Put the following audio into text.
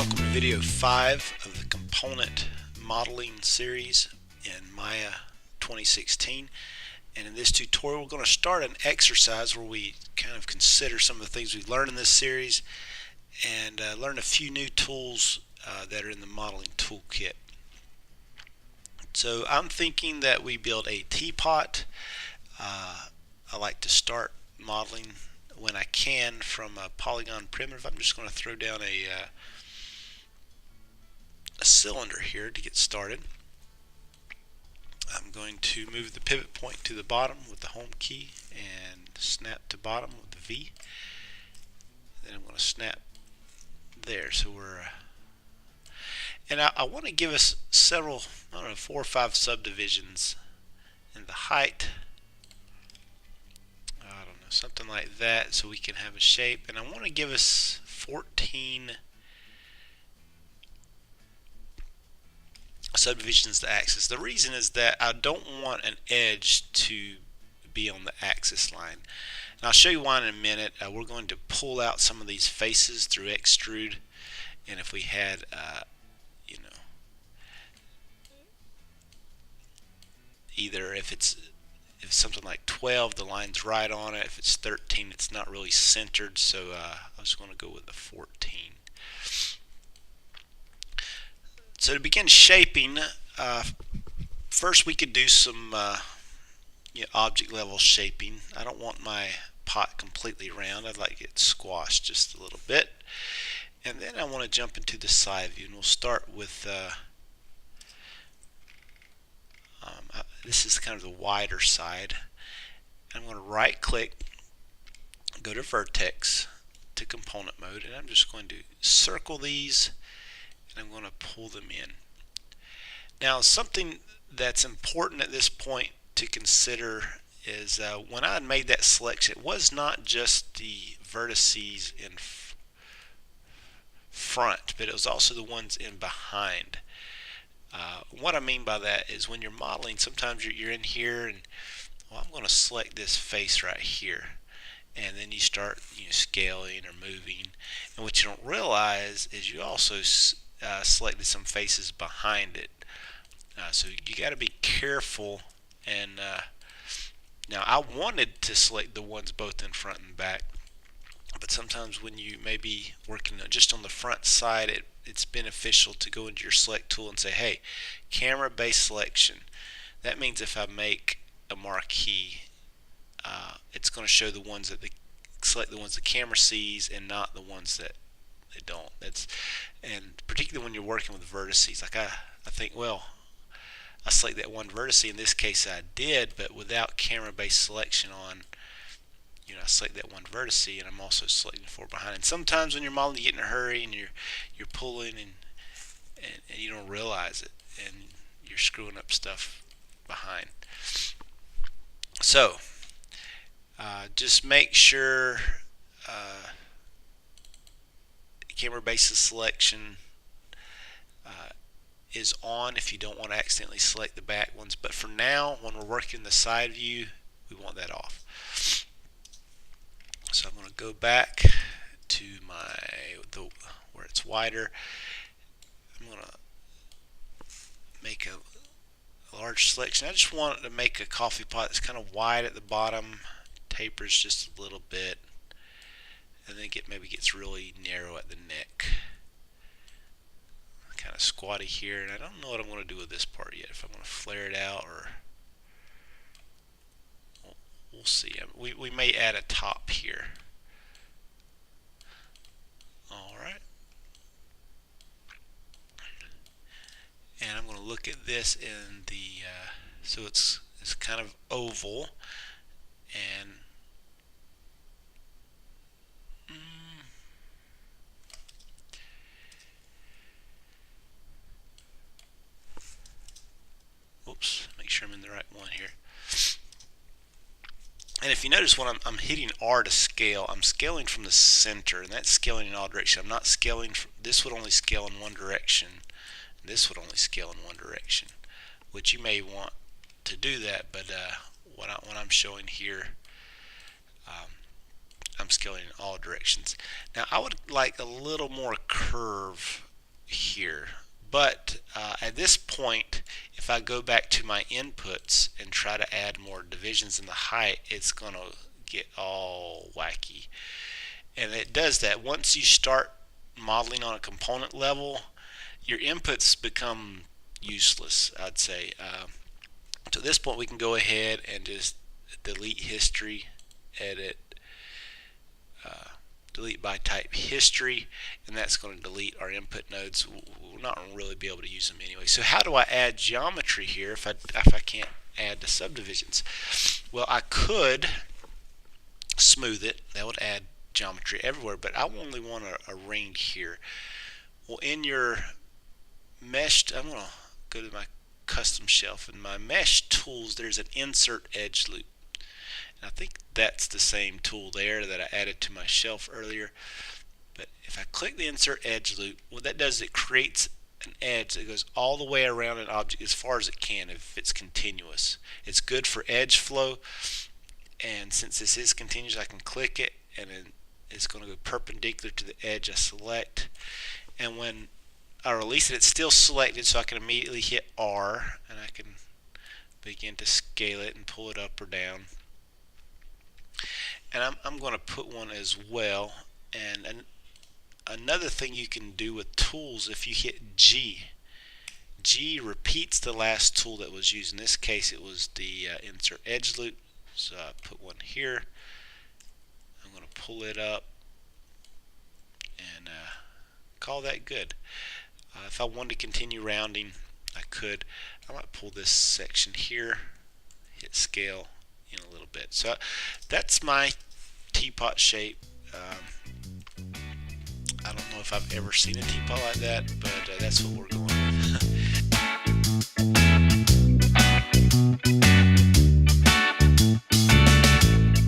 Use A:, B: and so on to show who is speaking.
A: Welcome to video 5 of the component modeling series in Maya 2016. And in this tutorial we're going to start an exercise where we kind of consider some of the things we've learned in this series and learn a few new tools that are in the modeling toolkit. So I'm thinking that we build a teapot. I like to start modeling when I can from a Polygon primitive. I'm just going to throw down a cylinder here to get started. I'm going to move the pivot point to the bottom with the home key and snap to bottom with the V. Then I'm going to snap there. So we're and I want to give us several, I don't know, 4 or 5 subdivisions in the height. I don't know, something like that, so we can have a shape. And I want to give us 14 subdivisions to axis. The reason is that I don't want an edge to be on the axis line. And I'll show you why in a minute. We're going to pull out some of these faces through extrude, and if we had either if it's something like 12, the line's right on it. If it's 13, it's not really centered, so I was going to go with a 14. So to begin shaping, first we could do some object level shaping. I don't want my pot completely round. I'd like it squashed just a little bit. And then I want to jump into the side view, and we'll start with this is kind of the wider side. I'm going to right click, go to vertex, to component mode, and I'm just going to circle these and I'm going to pull them in. Now something that's important at this point to consider is when I made that selection, it was not just the vertices in front, but it was also the ones in behind. What I mean by that is when you're modeling, sometimes you're in here and, well, I'm going to select this face right here, and then you start scaling or moving, and what you don't realize is you also selected some faces behind it. So you got to be careful. And now I wanted to select the ones both in front and back, but sometimes when you may be working just on the front side, it's beneficial to go into your select tool and say, hey, camera based selection. That means if I make a marquee, it's going to show the ones that select the ones the camera sees and not the ones that they don't. And particularly when you're working with vertices, like I think, well, I select that one vertex. In this case I did, but without camera based selection on, I select that one vertex, and I'm also selecting 4 behind. And sometimes when you're modeling, you get in a hurry and you're pulling and you don't realize it, and you're screwing up stuff behind. So just make sure camera based selection is on if you don't want to accidentally select the back ones. But for now, when we're working the side view, we want that off. So I'm going to go back to where it's wider. I'm going to make a large selection. I just want to make a coffee pot that's kind of wide at the bottom, tapers just a little bit, and then maybe gets really narrow at the neck. Kind of squatty here, and I don't know what I'm going to do with this part yet. If I'm going to flare it out, or we'll see. We may add a top here. Alright. And I'm going to look at this in the, so it's kind of oval, and oops, make sure I'm in the right one here. And if you notice, when I'm hitting R to scale, I'm scaling from the center, and that's scaling in all directions. I'm not scaling this would only scale in one direction, and this would only scale in one direction, which you may want to do that, but what I'm showing here, I'm scaling in all directions. Now I would like a little more curve here. But at this point, if I go back to my inputs and try to add more divisions in the height, it's going to get all wacky. And it does that. Once you start modeling on a component level, your inputs become useless, I'd say. So at this point, we can go ahead and just delete history, edit, delete by type history, and that's going to delete our input nodes. We'll not really be able to use them anyway. So how do I add geometry here if I can't add the subdivisions? Well, I could smooth it. That would add geometry everywhere, but I only want a ring here. Well, in your mesh, I'm going to go to my custom shelf. In my mesh tools, there's an insert edge loop. And I think that's the same tool there that I added to my shelf earlier. But if I click the insert edge loop, what that does is it creates an edge that goes all the way around an object as far as it can if it's continuous. It's good for edge flow, and since this is continuous, I can click it and then it's going to go perpendicular to the edge I select. And when I release it, it's still selected, so I can immediately hit R and I can begin to scale it and pull it up or down. And I'm going to put one as well. And another thing you can do with tools, if you hit G repeats the last tool that was used. In this case, it was the insert edge loop. So I put one here. I'm going to pull it up and call that good. If I wanted to continue rounding, I could. I might pull this section here, hit scale in a little bit. So that's my teapot shape. I don't know if I've ever seen a teapot like that, but that's what we're going